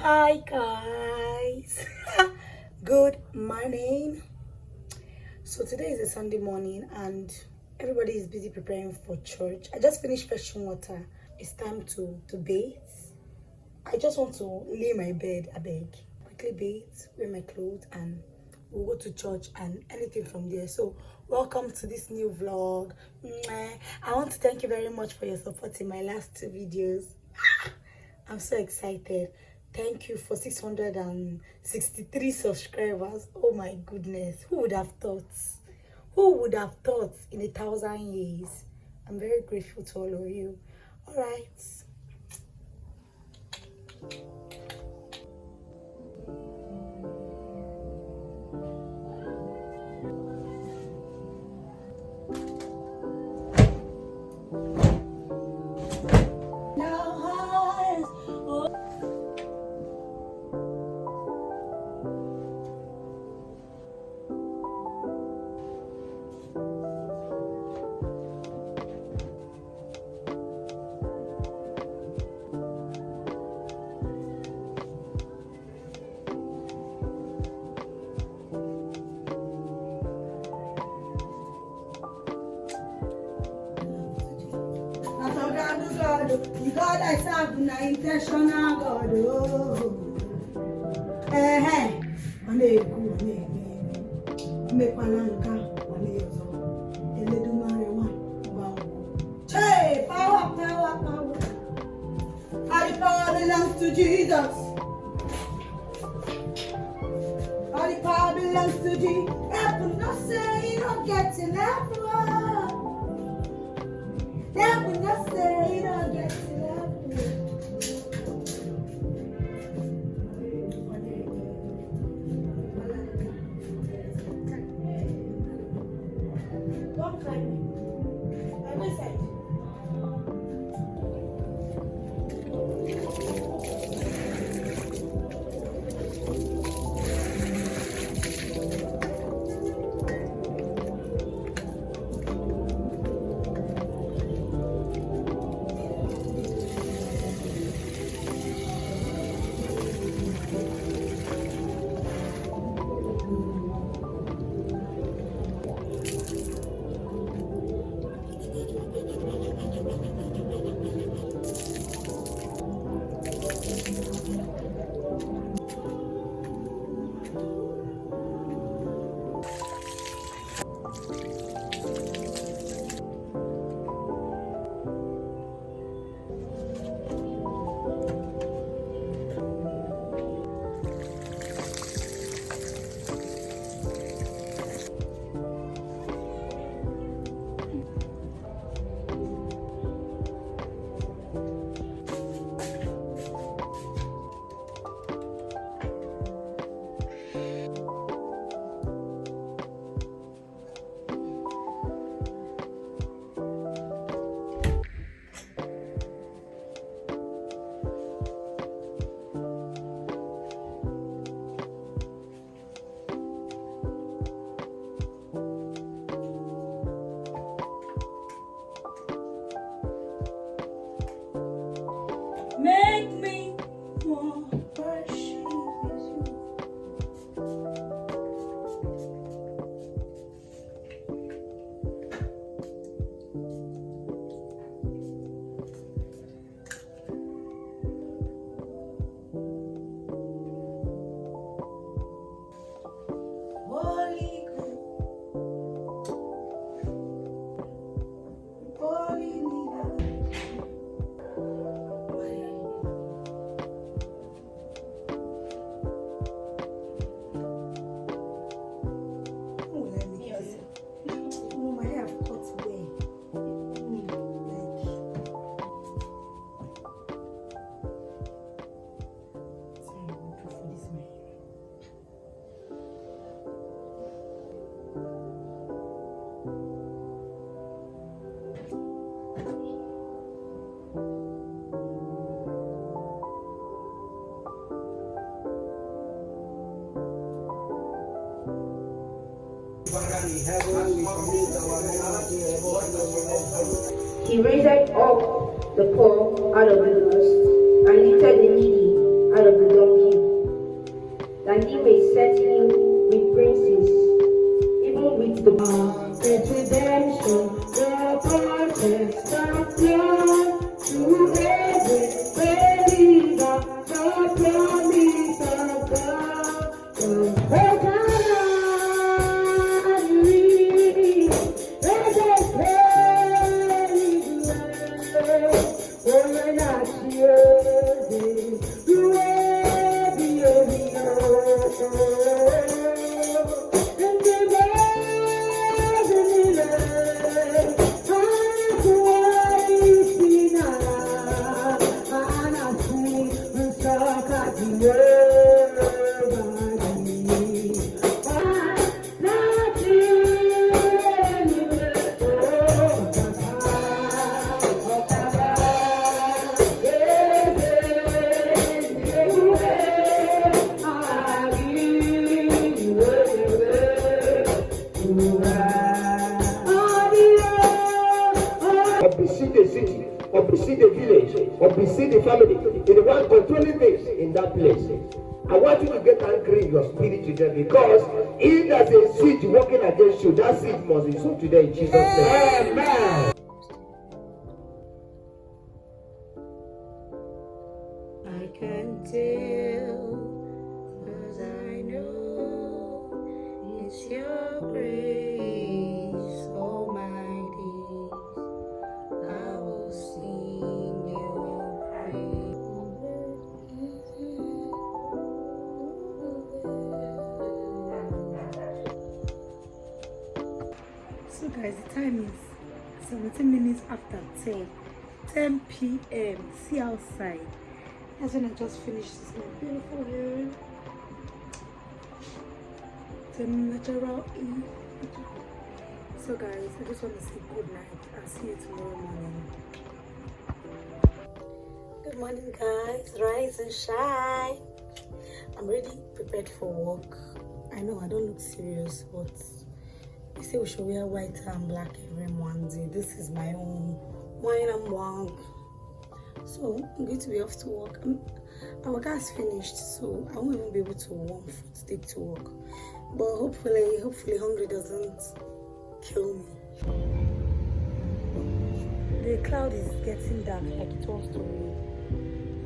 Hi guys, good morning. So today is a Sunday morning and everybody is busy preparing for church. I just finished fetching water. It's time to bathe. I just want to lay my bed, I beg. Quickly bathe, wear my clothes and we'll go to church and anything from there. So welcome to this new vlog. I want to thank you very much for your support in my last two videos. I'm so excited. Thank you for 663 subscribers. Oh my goodness. Who would have thought? Who would have thought in 1,000 years? I'm very grateful to all of you. All right. The God I serve na intentional God. Hey, power, power, power. All the power belongs to Jesus. All the power belongs to Jesus. Devil not say you don't get to level. Devil not say you don't get to level. Don't climb me. Every side. Make me want to worship you. Holy Ghost, Holy leader. He raised up the poor out of the dust, and lifted the needy out of the dunghill, or beseech the city, or beseech the village, or beseech the family, in the one controlling things in that place. I want you to get angry in your spirit today, because if there's a siege working against you, that siege must be so today in Jesus' name. Amen. I can tell, 'cause I know it's your grace, Almighty. I will sing your praise. So guys, the time is 17 minutes after 10 p.m. See outside. That's when I just finished this my beautiful hair. The natural E. So guys, I just want to say good night. I'll see you tomorrow morning. Good morning guys, rise and shine. I'm ready, prepared for work. I know I don't look serious, but they say we should wear white and black every Monday. This is my own wine and walk. So I'm going to be off to work. Our gas finished, so I won't even be able to warm food to take to work. But hopefully hungry doesn't kill me. The cloud is getting dark like it wants to rain.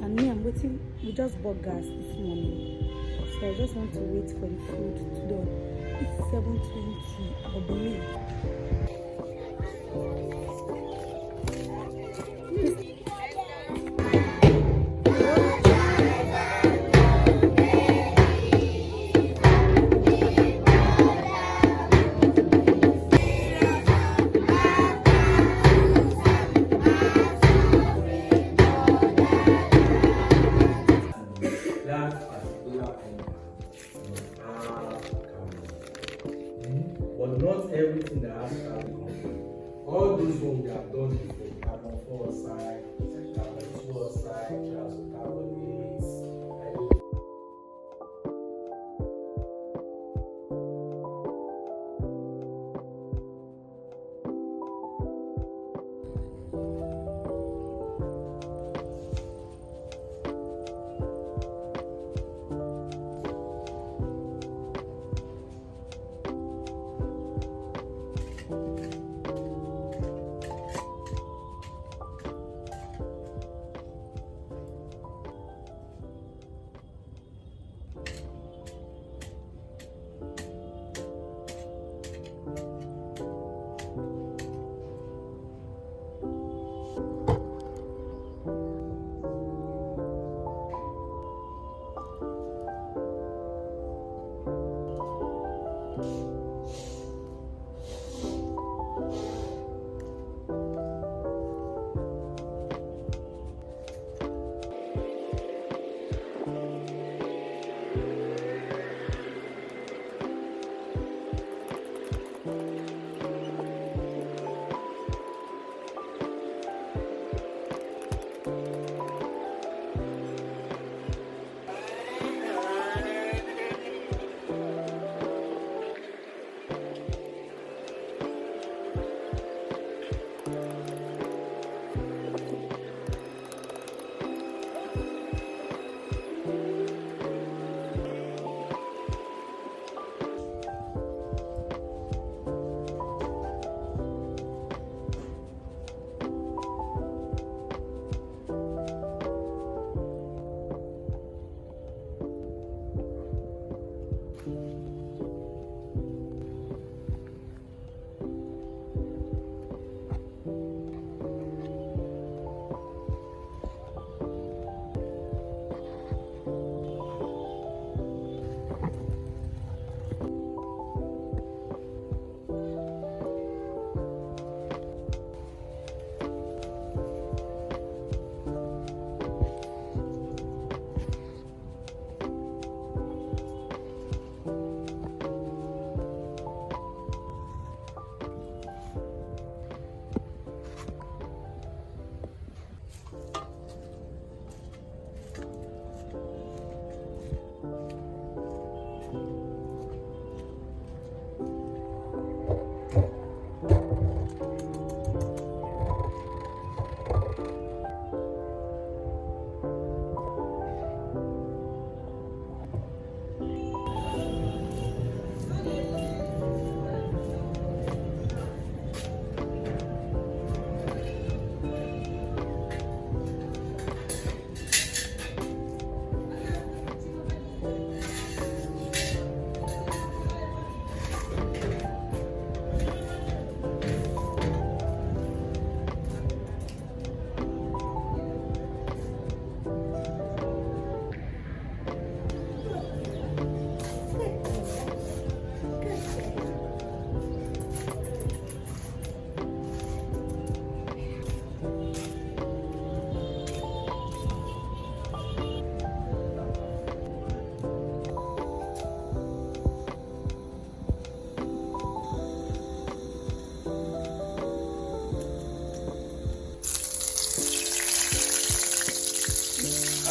And me, I'm waiting. We just bought gas this morning, so I just want to wait for the food to done. It's 7:20. I'll be late. But not everything that has carbon control. All those ones we have done before, carbon dioxide, carbon suicide, carbonates.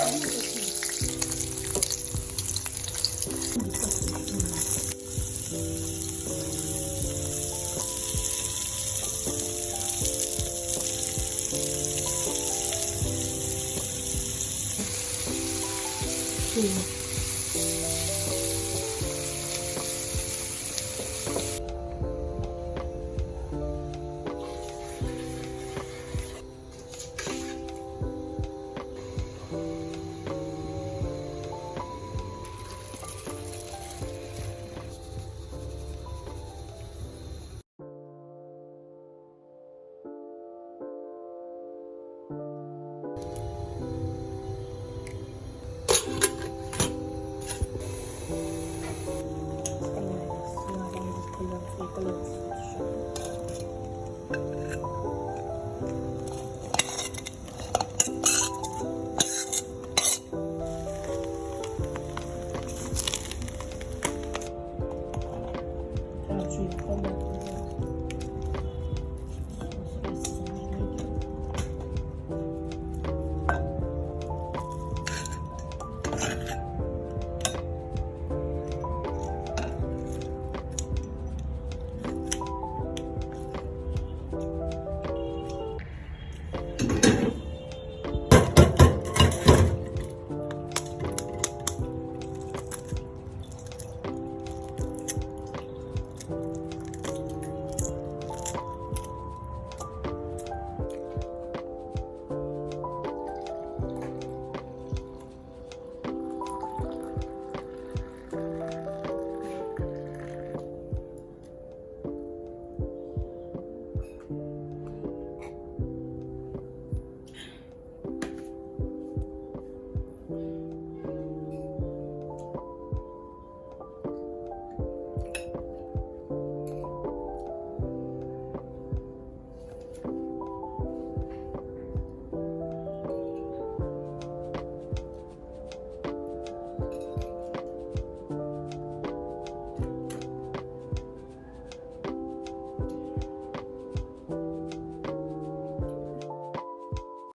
Color.